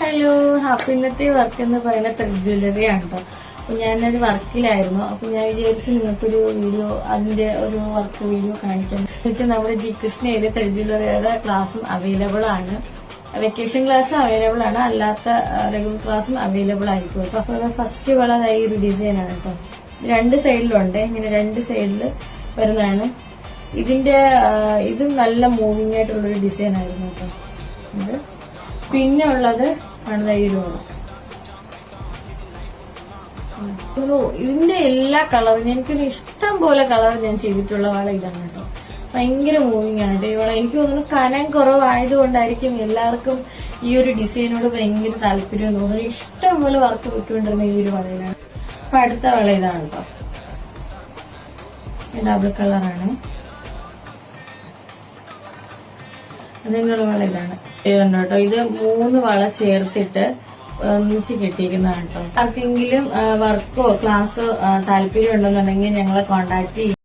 Hello, അപ്പൊ ഇന്നത്തെ work എന്ന് പറയുന്ന ത്രെഡ് ജ്വല്ലറി ആണ് കേട്ടോ. അപ്പൊ ഞാനൊരു വർക്കിലായിരുന്നു. അപ്പൊ ഞാൻ വിചാരിച്ചു നിങ്ങൾക്കൊരു വീഡിയോ, അതിന്റെ ഒരു വർക്ക് വീഡിയോ കാണിക്കാൻ വെച്ചാൽ നമ്മുടെ ജി കൃഷ്ണയിലെ ത്രെഡ് ജ്വല്ലറിയുടെ ക്ലാസ്സും അവൈലബിൾ ആണ്. വെക്കേഷൻ ക്ലാസ് അവൈലബിൾ ആണ്, അല്ലാത്ത റെഗുലർ ക്ലാസ്സും അവൈലബിൾ ആയിരിക്കും കേട്ടോ. അപ്പൊ ഫസ്റ്റ് വളരെ ഈ ഒരു ഡിസൈൻ ആണ് കേട്ടോ. രണ്ട് സൈഡിലുണ്ട്, ഇങ്ങനെ രണ്ട് സൈഡിൽ വരുന്നതാണ്. ഇതും നല്ല മൂവിങ് ആയിട്ടുള്ളൊരു ഡിസൈൻ ആയിരുന്നു കേട്ടോ. പിന്നെ ഉള്ളത് ആണ് ഈ ഇതിന്റെ എല്ലാ കളറും എനിക്കൊരു ഇഷ്ടം പോലെ കളർ ഞാൻ ചെയ്തിട്ടുള്ള വള ഇതാണ് കേട്ടോ. ഭയങ്കര മൂവിങ് ആണ് കേട്ടോ ഈ വള. എനിക്ക് തോന്നുന്നു കനം കുറവായതുകൊണ്ടായിരിക്കും എല്ലാവർക്കും ഈ ഒരു ഡിസൈനോട് ഭയങ്കര താല്പര്യം തോന്നുന്നു. ഇഷ്ടം പോലെ വർക്ക് വെക്കൊണ്ടിരുന്ന ഈ ഒരു വളയിലാണ്. അപ്പൊ അടുത്ത വള ഇതാണ് കേട്ടോ. ഡബിൾ കളറാണ്. അതിനുള്ള വള ഇതാണ് കേട്ടോ. ഇത് 3 വള ചേർത്തിട്ട് ഒന്നിച്ച് കെട്ടിയിരിക്കുന്നതാണ് കേട്ടോ. ആർക്കെങ്കിലും വർക്കോ ക്ലാസ്സോ താല്പര്യം ഉണ്ടെന്നുണ്ടെങ്കിൽ ഞങ്ങളെ കോൺടാക്ട് ചെയ്യും.